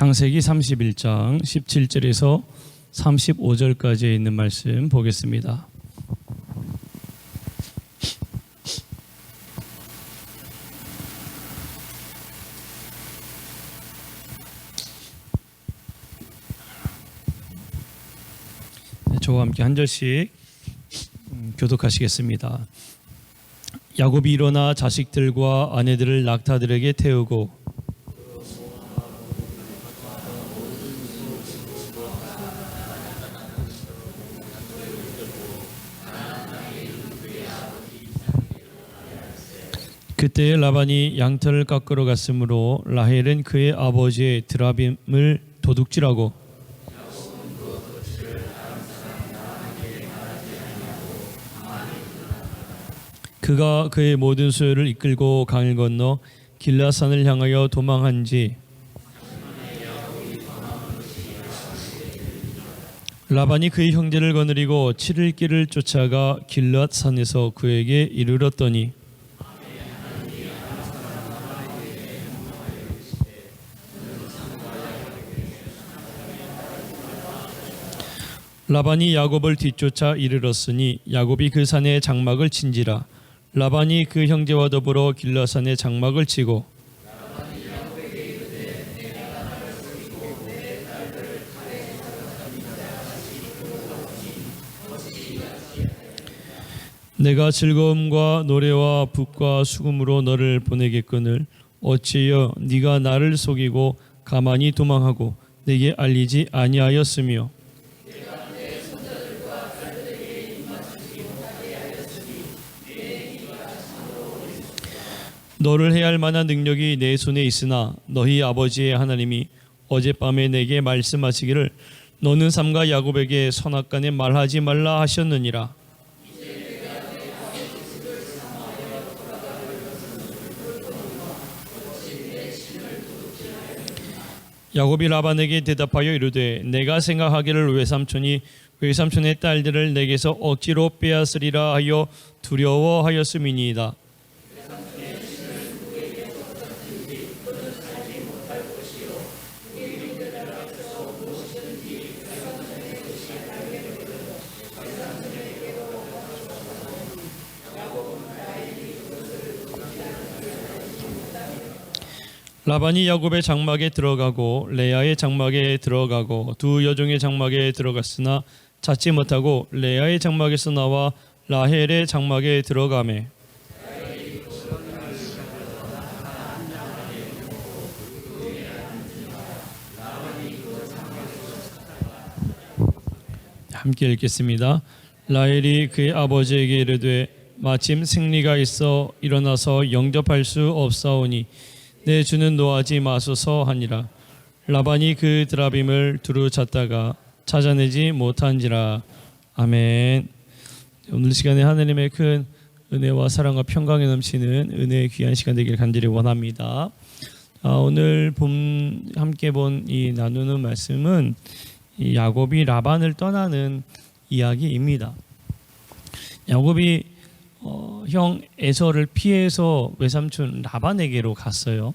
창세기 31장 17절에서 35절까지 있는 말씀 보겠습니다. 저와 함께 한 절씩 교독하시겠습니다. 야곱이 일어나 자식들과 아내들을 낙타들에게 태우고 그때에 라반이 양털을 깎으러 갔으므로 라헬은 그의 아버지의 드라빔을 도둑질하고 그가 그의 모든 소유를 이끌고 강을 건너 길라산을 향하여 도망한지 라반이 그의 형제를 거느리고 7일 길을 쫓아가 길앗산에서 그에게 이르렀더니 라반이 야곱을 뒤쫓아 이르렀으니 야곱이 그 산에 장막을 친지라. 라반이 그 형제와 더불어 길라산에 장막을 치고 내가 즐거움과 노래와 붓과 수금으로 너를 보내겠거늘 어찌하여 네가 나를 속이고 가만히 도망하고 내게 알리지 아니하였으며 너를 해할 만한 능력이 내 손에 있으나 너희 아버지의 하나님이 어젯밤에 내게 말씀하시기를 너는 삼가 야곱에게 선악간에 말하지 말라 하셨느니라. 야곱이 라반에게 대답하여 이르되 내가 생각하기를 외삼촌의 딸들을 내게서 억지로 빼앗으리라 하여 두려워하였음이니이다. 라반이 야곱의 장막에 들어가고 레아의 장막에 들어가고 두 여종의 장막에 들어갔으나 찾지 못하고 레아의 장막에서 나와 라헬의 장막에 들어가매 함께 읽겠습니다. 라헬이 그의 아버지에게 이르되 마침 생리가 있어 일어나서 영접할 수 없사오니 내 주는 노하지 마소서 하니라. 라반이 그 드라빔을 두루 찾다가 찾아내지 못한지라. 아멘. 오늘 시간에 하나님의 큰 은혜와 사랑과 평강이 넘치는 은혜의 귀한 시간 되길 간절히 원합니다. 오늘 함께 본 이 나누는 말씀은 이 야곱이 라반을 떠나는 이야기입니다. 야곱이 형 에서를 피해서 외삼촌 라반에게로 갔어요.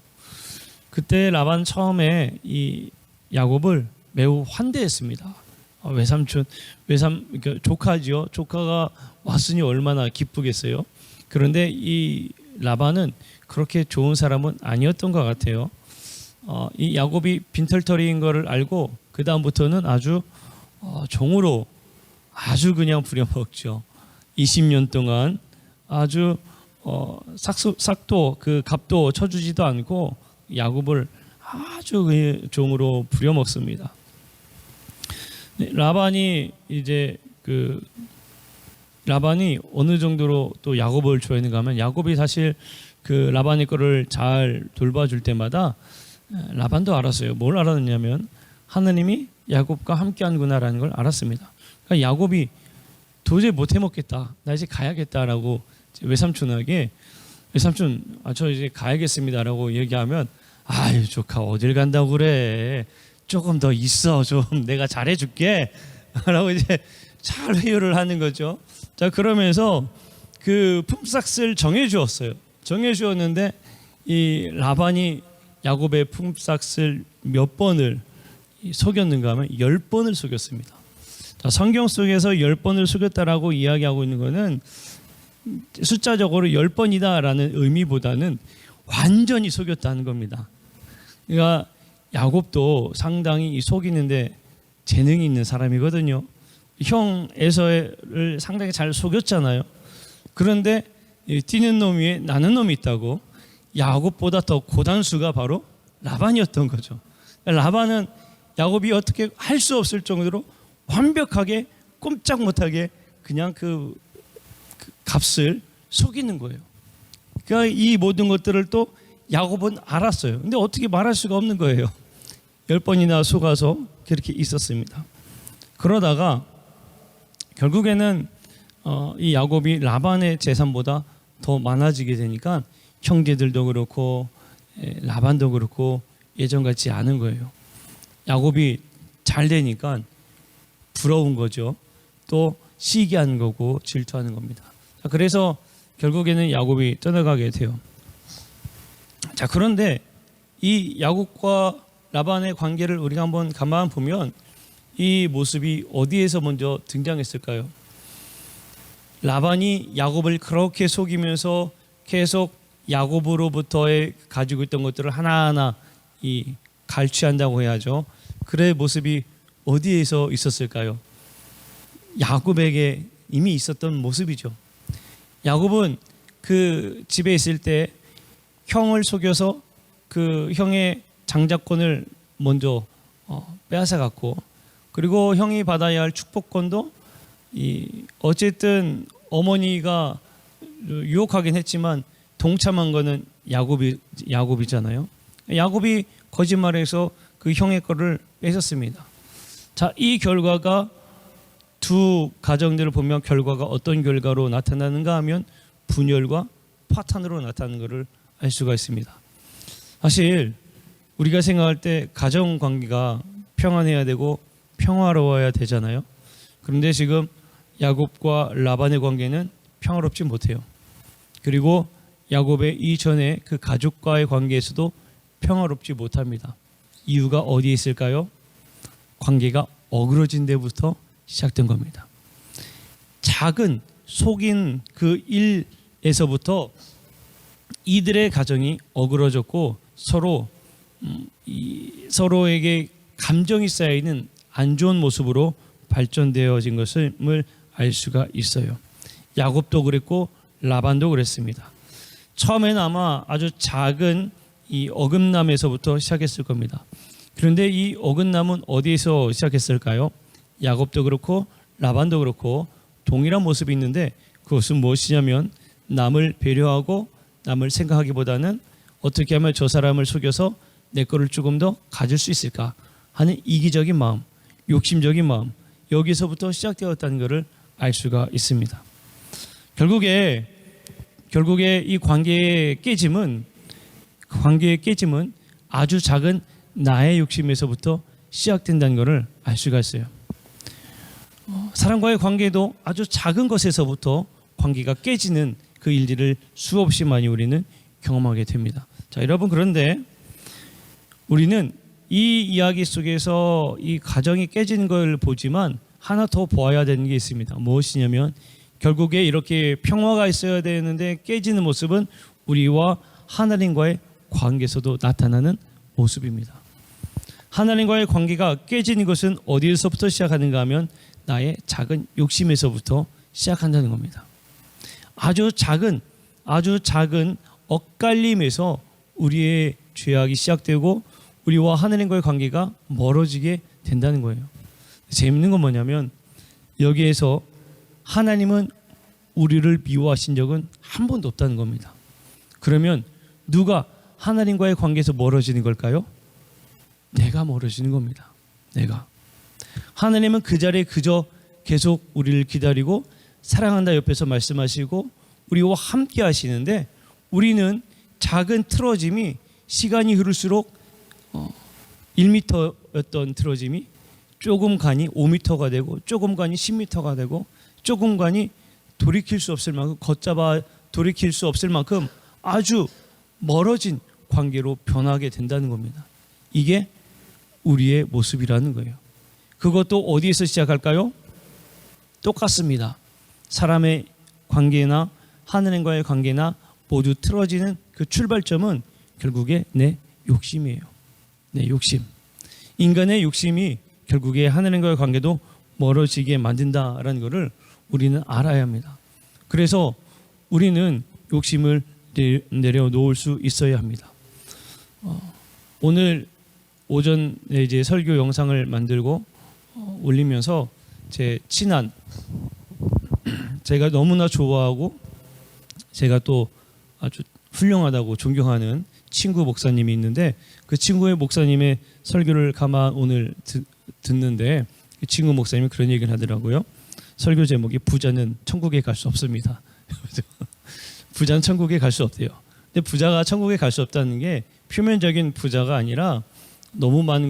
그때 라반 처음에 이 야곱을 매우 환대했습니다. 그러니까 조카지요. 조카가 왔으니 얼마나 기쁘겠어요. 그런데 이 라반은 그렇게 좋은 사람은 아니었던 것 같아요. 이 야곱이 빈털터리인 것을 알고 그 다음부터는 아주 종으로 아주 그냥 부려먹죠. 20년 동안 아주 삭도 그 값도 쳐주지도 않고 야곱을 아주 그 종으로 부려먹습니다. 라반이 어느 정도로 또 야곱을 좋아했는가 하면 야곱이 사실 그 라반의 거를 잘 돌봐줄 때마다 라반도 알았어요. 뭘 알았냐면 하나님이 야곱과 함께하는구나라는 걸 알았습니다. 그러니까 야곱이 도저히 못 해먹겠다. 나 이제 가야겠다라고 외삼촌에게 외삼촌 저 이제 가야겠습니다라고 얘기하면 아유 조카 어딜 간다고 그래. 조금 더 있어. 좀 내가 잘해줄게 라고 이제 잘 회유를 하는 거죠. 자 그러면서 그 품삯을 정해주었어요. 정해주었는데 이 라반이 야곱의 품삯을 몇 번을 속였는가 하면 10번을 속였습니다. 자, 성경 속에서 10번을 속였다라고 이야기하고 있는 것은 숫자적으로 10번이다라는 의미보다는 완전히 속였다는 겁니다. 그러니까 야곱도 상당히 이 속이는데 재능이 있는 사람이거든요. 형 에서를 상당히 잘 속였잖아요. 그런데 뛰는 놈 위에 나는 놈이 있다고 야곱보다 더 고단수가 바로 라반이었던 거죠. 라반은 야곱이 어떻게 할 수 없을 정도로 완벽하게 꼼짝 못하게 그냥 그 값을 속이는 거예요. 그러니까 이 모든 것들을 또 야곱은 알았어요. 근데 어떻게 말할 수가 없는 거예요. 10번이나 속아서 그렇게 있었습니다. 그러다가 결국에는 이 야곱이 라반의 재산보다 더 많아지게 되니까 형제들도 그렇고 라반도 그렇고 예전 같지 않은 거예요. 야곱이 잘 되니까 부러운 거죠. 또 시기하는 거고 질투하는 겁니다. 자, 그래서 결국에는 야곱이 떠나가게 돼요. 자, 그런데 이 야곱과 라반의 관계를 우리가 한번 가만 보면 이 모습이 어디에서 먼저 등장했을까요? 라반이 야곱을 그렇게 속이면서 계속 야곱으로부터의 가지고 있던 것들을 하나하나 갈취한다고 해야죠. 그의 모습이 어디에서 있었을까요? 야곱에게 이미 있었던 모습이죠. 야곱은 그 집에 있을 때 형을 속여서 그 형의 장자권을 먼저 빼앗아 갔고, 그리고 형이 받아야 할 축복권도 어쨌든 어머니가 유혹하긴 했지만 동참한 거는 야곱이잖아요. 야곱이 거짓말해서 그 형의 거를 뺏었습니다. 자, 이 결과가 두 가정들을 보면 결과가 어떤 결과로 나타나는가 하면 분열과 파탄으로 나타나는 것을 알 수가 있습니다. 사실 우리가 생각할 때 가정 관계가 평안해야 되고 평화로워야 되잖아요. 그런데 지금 야곱과 라반의 관계는 평화롭지 못해요. 그리고 야곱의 이전에 그 가족과의 관계에서도 평화롭지 못합니다. 이유가 어디에 있을까요? 관계가 어그러진 데부터 시작된 겁니다. 작은 속인 그 일에서부터 이들의 가정이 어그러졌고 서로에게 감정이 쌓여있는 안 좋은 모습으로 발전되어진 것을 알 수가 있어요. 야곱도 그랬고 라반도 그랬습니다. 처음에는 아마 아주 작은 이 어긋남에서부터 시작했을 겁니다. 그런데 이 어긋남은 어디에서 시작했을까요? 야곱도 그렇고 라반도 그렇고 동일한 모습이 있는데 그것은 무엇이냐면 남을 배려하고 남을 생각하기보다는 어떻게 하면 저 사람을 속여서 내 거를 조금 더 가질 수 있을까 하는 이기적인 마음, 욕심적인 마음, 여기서부터 시작되었다는 것을 알 수가 있습니다. 결국에 이 관계의 깨짐은 아주 작은 나의 욕심에서부터 시작된다는 것을 알 수가 있어요. 사람과의 관계도 아주 작은 것에서부터 관계가 깨지는 그 일들을 수없이 많이 우리는 경험하게 됩니다. 자, 여러분, 그런데 우리는 이 이야기 속에서 이 가정이 깨지는 걸 보지만 하나 더 보아야 되는 게 있습니다. 무엇이냐면 결국에 이렇게 평화가 있어야 되는데 깨지는 모습은 우리와 하나님과의 관계에서도 나타나는 모습입니다. 하나님과의 관계가 깨지는 것은 어디에서부터 시작하는가 하면 나의 작은 욕심에서부터 시작한다는 겁니다. 아주 작은 엇갈림에서 우리의 죄악이 시작되고 우리와 하나님과의 관계가 멀어지게 된다는 거예요. 재밌는 건 뭐냐면 여기에서 하나님은 우리를 미워하신 적은 한 번도 없다는 겁니다. 그러면 누가 하나님과의 관계에서 멀어지는 걸까요? 내가 멀어지는 겁니다. 내가. 하나님은 그 자리에 그저 계속 우리를 기다리고 사랑한다 옆에서 말씀하시고 우리와 함께 하시는데 우리는 작은 틀어짐이 시간이 흐를수록 1m였던 틀어짐이 조금 가니 5m가 되고 조금 가니 10m가 되고 조금 가니 돌이킬 수 없을 만큼 걷잡아 돌이킬 수 없을 만큼 아주 멀어진 관계로 변하게 된다는 겁니다. 이게 우리의 모습이라는 거예요. 그것도 어디에서 시작할까요? 똑같습니다. 사람의 관계나 하나님과의 관계나 모두 틀어지는 그 출발점은 결국에 내 욕심이에요. 내 욕심. 인간의 욕심이 결국에 하나님과의 관계도 멀어지게 만든다라는 것을 우리는 알아야 합니다. 그래서 우리는 욕심을 내려놓을 수 있어야 합니다. 오늘 오전에 이제 설교 영상을 만들고 올리면서 제 친한, 제가 너무나 좋아하고 제가 또 아주 훌륭하다고 존경하는 친구 목사님이 있는데, 그 친구의 목사님의 설교를 가만 오늘 듣는데 그 친구 목사님이 그런 얘기를 하더라고요. 설교 제목이 부자는 천국에 갈 수 없습니다. 부자는 천국에 갈 수 없대요. 근데 부자가 천국에 갈 수 없다는 게 표면적인 부자가 아니라 너무 많은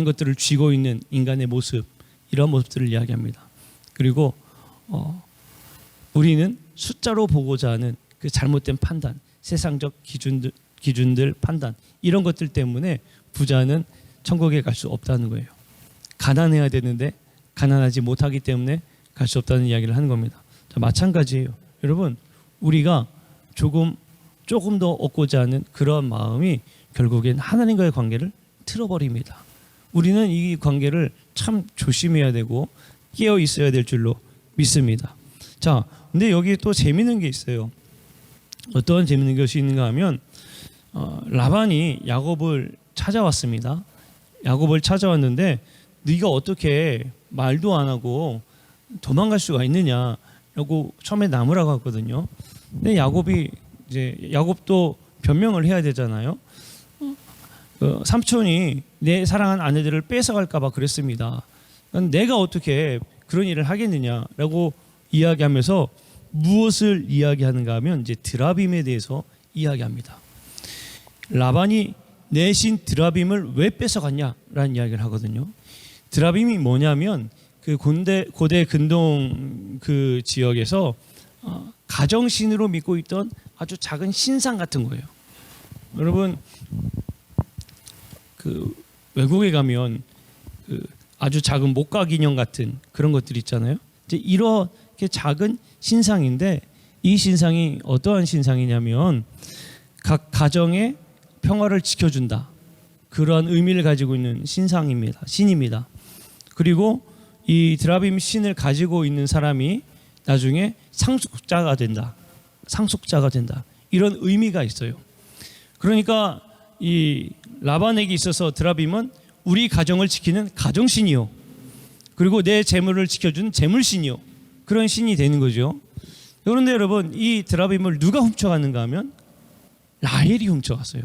것들을 쥐고 있는 인간의 모습, 이런 모습들을 이야기합니다. 그리고 우리는 숫자로 보고자 하는 그 잘못된 판단, 세상적 기준들 판단, 이런 것들 때문에 부자는 천국에 갈 수 없다는 거예요. 가난해야 되는데 가난하지 못하기 때문에 갈 수 없다는 이야기를 하는 겁니다. 자, 마찬가지예요. 여러분, 우리가 조금 더 얻고자 하는 그런 마음이 결국엔 하나님과의 관계를 틀어버립니다. 우리는 이 관계를 참 조심해야 되고 깨어 있어야 될 줄로 믿습니다. 자, 근데 여기 또 재밌는 게 있어요. 어떤 재밌는 것이 있는가 하면 라반이 야곱을 찾아왔습니다. 야곱을 찾아왔는데 네가 어떻게 말도 안 하고 도망갈 수가 있느냐라고 처음에 나무라고 했거든요. 근데 야곱도 변명을 해야 되잖아요. 삼촌이 내 사랑한 아내들을 뺏어갈까 봐 그랬습니다. 내가 어떻게 그런 일을 하겠느냐라고 이야기하면서 무엇을 이야기하는가 하면 이제 드라빔에 대해서 이야기합니다. 라반이 내신 드라빔을 왜 뺏어갔냐라는 이야기를 하거든요. 드라빔이 뭐냐면 그 고대 근동 그 지역에서 가정신으로 믿고 있던 아주 작은 신상 같은 거예요. 여러분, 그 외국에 가면 그 아주 작은 목각 인형 같은 그런 것들 있잖아요. 이제 이렇게 작은 신상인데, 이 신상이 어떠한 신상이냐면 각 가정의 평화를 지켜준다, 그러한 의미를 가지고 있는 신입니다. 그리고 이 드라빔 신을 가지고 있는 사람이 나중에 상속자가 된다, 이런 의미가 있어요. 그러니까 이 라반에게 있어서 드라빔은 우리 가정을 지키는 가정신이요, 그리고 내 재물을 지켜주는 재물신이요, 그런 신이 되는 거죠. 그런데 여러분, 이 드라빔을 누가 훔쳐갔는가 하면 라헬이 훔쳐갔어요.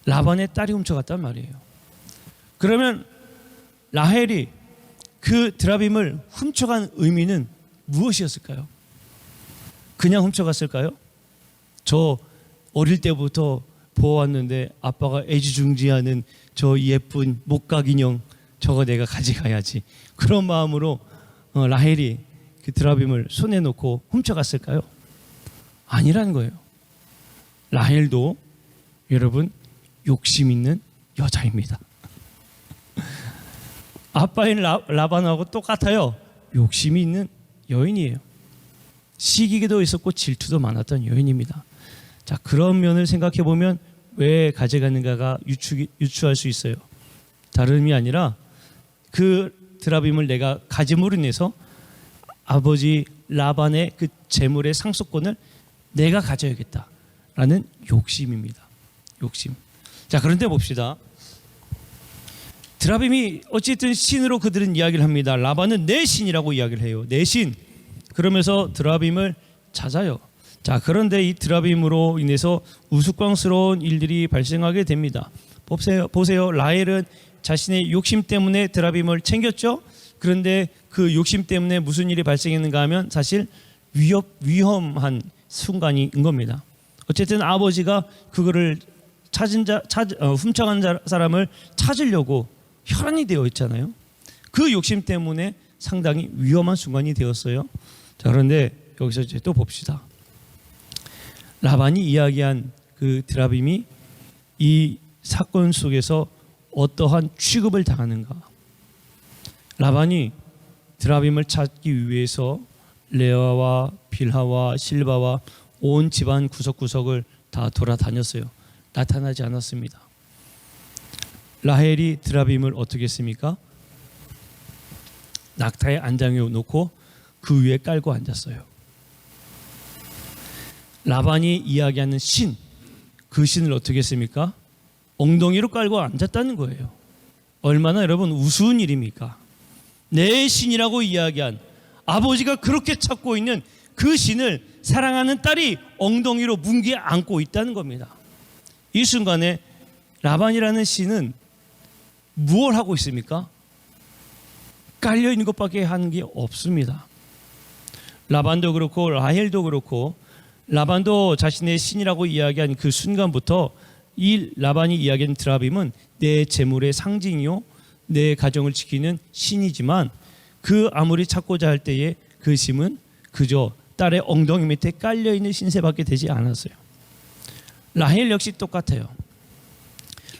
라반의 딸이 훔쳐갔단 말이에요. 그러면 라헬이 그 드라빔을 훔쳐간 의미는 무엇이었을까요? 그냥 훔쳐갔을까요? 저 어릴 때부터 보아왔는데 아빠가 애지중지하는 저 예쁜 목각 인형, 저거 내가 가져가야지, 그런 마음으로 라헬이 그 드라빔을 손에 놓고 훔쳐갔을까요? 아니라는 거예요. 라헬도 여러분 욕심 있는 여자입니다. 아빠인 라반하고 똑같아요. 욕심이 있는 여인이에요. 시기도 있었고 질투도 많았던 여인입니다. 자, 그런 면을 생각해 보면 왜 가져갔는가가 유추할 수 있어요. 다름이 아니라 그 드라빔을 내가 가짐으로 인해서 아버지 라반의 그 재물의 상속권을 내가 가져야겠다라는 욕심입니다. 욕심. 자, 그런데 봅시다. 드라빔이 어쨌든 신으로 그들은 이야기를 합니다. 라반은 내 신이라고 이야기를 해요. 내 신. 그러면서 드라빔을 찾아요. 자, 그런데 이 드라빔으로 인해서 우스꽝스러운 일들이 발생하게 됩니다. 보세요. 라헬은 자신의 욕심 때문에 드라빔을 챙겼죠. 그런데 그 욕심 때문에 무슨 일이 발생했는가 하면 사실 위험한 순간인 겁니다. 어쨌든 아버지가 그거를 훔쳐간 사람을 찾으려고 혈안이 되어 있잖아요. 그 욕심 때문에 상당히 위험한 순간이 되었어요. 자, 그런데 여기서 이제 또 봅시다. 라반이 이야기한 그 드라빔이 이 사건 속에서 어떠한 취급을 당하는가? 라반이 드라빔을 찾기 위해서 레아와 빌하와 실바와 온 집안 구석구석을 다 돌아다녔어요. 나타나지 않았습니다. 라헬이 드라빔을 어떻게 했습니까? 낙타의 안장에 놓고 그 위에 깔고 앉았어요. 라반이 이야기하는 신, 그 신을 어떻게 했습니까? 엉덩이로 깔고 앉았다는 거예요. 얼마나 여러분 우스운 일입니까? 내 신이라고 이야기한, 아버지가 그렇게 찾고 있는 그 신을 사랑하는 딸이 엉덩이로 뭉개 안고 있다는 겁니다. 이 순간에 라반이라는 신은 무엇을 하고 있습니까? 깔려 있는 것밖에 하는 게 없습니다. 라반도 그렇고 라헬도 그렇고, 라반도 자신의 신이라고 이야기한 그 순간부터 이 라반이 이야기한 드라빔은 내 재물의 상징이요, 내 가정을 지키는 신이지만, 그 아무리 찾고자 할 때에 그 신은 그저 딸의 엉덩이 밑에 깔려있는 신세밖에 되지 않았어요. 라헬 역시 똑같아요.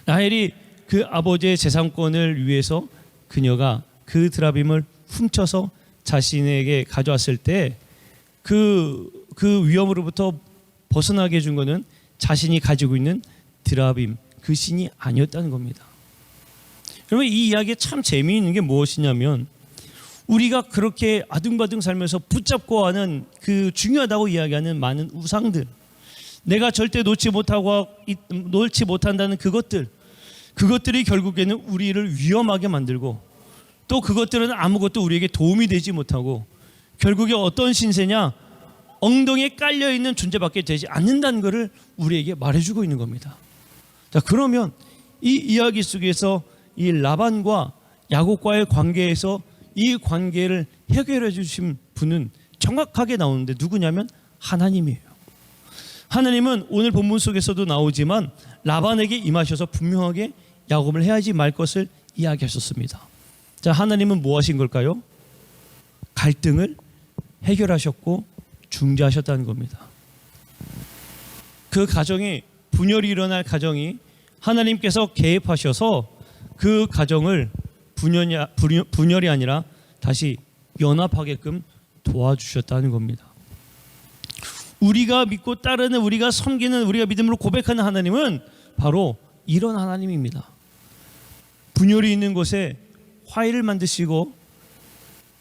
라헬이 그 아버지의 재산권을 위해서 그녀가 그 드라빔을 훔쳐서 자신에게 가져왔을 때 그 위험으로부터 벗어나게 해준 것은 자신이 가지고 있는 드라빔, 그 신이 아니었다는 겁니다. 여러분, 이 이야기에 참 재미있는 게 무엇이냐면, 우리가 그렇게 아둥바둥 살면서 붙잡고 하는 그 중요하다고 이야기하는 많은 우상들, 내가 절대 놓지 못한다는 그것들이 결국에는 우리를 위험하게 만들고, 또 그것들은 아무것도 우리에게 도움이 되지 못하고, 결국에 어떤 신세냐? 엉덩이에 깔려있는 존재밖에 되지 않는다는 것을 우리에게 말해주고 있는 겁니다. 자, 그러면 이 이야기 속에서 이 라반과 야곱과의 관계에서 이 관계를 해결해 주신 분은 정확하게 나오는데 누구냐면 하나님이에요. 하나님은 오늘 본문 속에서도 나오지만 라반에게 임하셔서 분명하게 야곱을 해야지 말 것을 이야기하셨습니다. 자, 하나님은 뭐 하신 걸까요? 갈등을 해결하셨고 중재하셨다는 겁니다. 그 가정이, 분열이 일어날 가정이 하나님께서 개입하셔서 그 가정을 분열이 아니라 다시 연합하게끔 도와주셨다는 겁니다. 우리가 믿고 따르는, 우리가 섬기는, 우리가 믿음으로 고백하는 하나님은 바로 이런 하나님입니다. 분열이 있는 곳에 화해를 만드시고,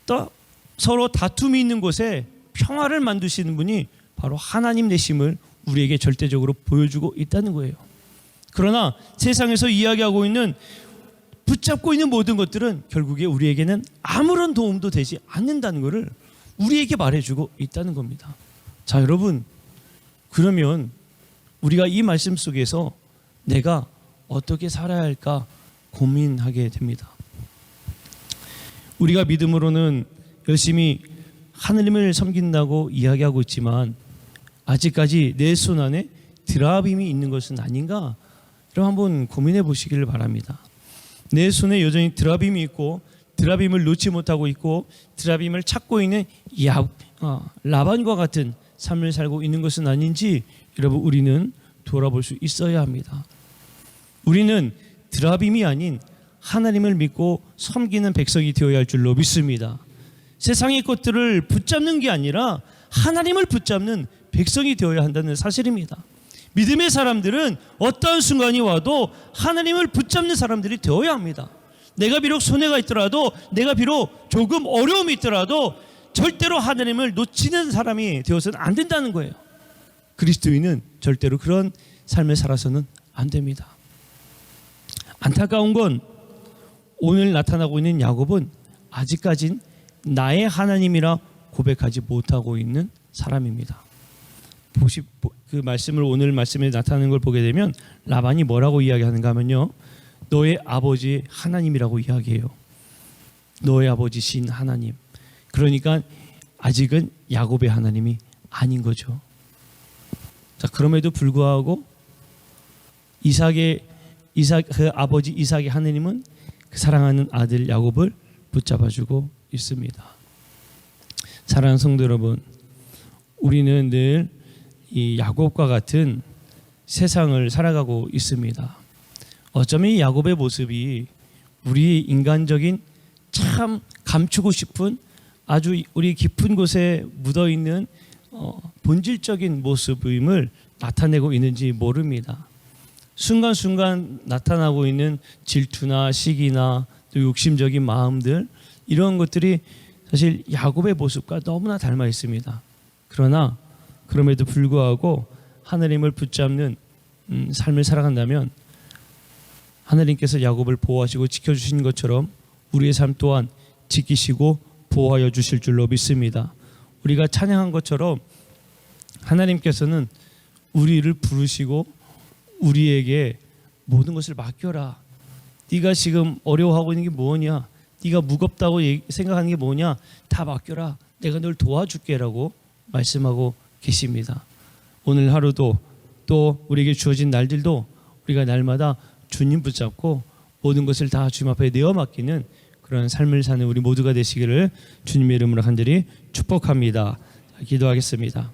또 서로 다툼이 있는 곳에 평화를 만드시는 분이 바로 하나님 되심을 우리에게 절대적으로 보여주고 있다는 거예요. 그러나 세상에서 이야기하고 있는, 붙잡고 있는 모든 것들은 결국에 우리에게는 아무런 도움도 되지 않는다는 것을 우리에게 말해주고 있다는 겁니다. 자, 여러분, 그러면 우리가 이 말씀 속에서 내가 어떻게 살아야 할까 고민하게 됩니다. 우리가 믿음으로는 열심히 하느님을 섬긴다고 이야기하고 있지만 아직까지 내 손 안에 드라빔이 있는 것은 아닌가? 그럼 한번 고민해 보시기를 바랍니다. 내 손에 여전히 드라빔이 있고, 드라빔을 놓지 못하고 있고, 드라빔을 찾고 있는 라반과 같은 삶을 살고 있는 것은 아닌지 여러분, 우리는 돌아볼 수 있어야 합니다. 우리는 드라빔이 아닌 하나님을 믿고 섬기는 백성이 되어야 할 줄로 믿습니다. 세상의 것들을 붙잡는 게 아니라 하나님을 붙잡는 백성이 되어야 한다는 사실입니다. 믿음의 사람들은 어떠한 순간이 와도 하나님을 붙잡는 사람들이 되어야 합니다. 내가 비록 손해가 있더라도, 내가 비록 조금 어려움이 있더라도 절대로 하나님을 놓치는 사람이 되어서는 안 된다는 거예요. 그리스도인은 절대로 그런 삶을 살아서는 안 됩니다. 안타까운 건 오늘 나타나고 있는 야곱은 아직까진 나의 하나님이라 고백하지 못하고 있는 사람입니다. 그 말씀을, 오늘 말씀에 나타나는 걸 보게 되면 라반이 뭐라고 이야기하는가 하면요, 너의 아버지 하나님이라고 이야기해요. 너의 아버지 신 하나님. 그러니까 아직은 야곱의 하나님이 아닌 거죠. 자, 그럼에도 불구하고 그 아버지 이삭의 하나님은 그 사랑하는 아들 야곱을 붙잡아주고 있습니다. 사랑하는 성도 여러분, 우리는 늘 이 야곱과 같은 세상을 살아가고 있습니다. 어쩌면 이 야곱의 모습이 우리 인간적인 참 감추고 싶은 아주 우리 깊은 곳에 묻어 있는 본질적인 모습임을 나타내고 있는지 모릅니다. 순간순간 나타나고 있는 질투나 시기나 또 욕심적인 마음들, 이런 것들이 사실 야곱의 모습과 너무나 닮아 있습니다. 그러나 그럼에도 불구하고 하나님을 붙잡는 삶을 살아간다면 하나님께서 야곱을 보호하시고 지켜주신 것처럼 우리의 삶 또한 지키시고 보호하여 주실 줄로 믿습니다. 우리가 찬양한 것처럼 하나님께서는 우리를 부르시고 우리에게 모든 것을 맡겨라. 네가 지금 어려워하고 있는 게 뭐냐? 네가 무겁다고 생각하는 게 뭐냐? 다 맡겨라. 내가 널 도와줄게라고 말씀하고 계십니다. 오늘 하루도 또 우리에게 주어진 날들도 우리가 날마다 주님 붙잡고 모든 것을 다 주님 앞에 내어 맡기는 그런 삶을 사는 우리 모두가 되시기를 주님의 이름으로 간절히 축복합니다. 기도하겠습니다.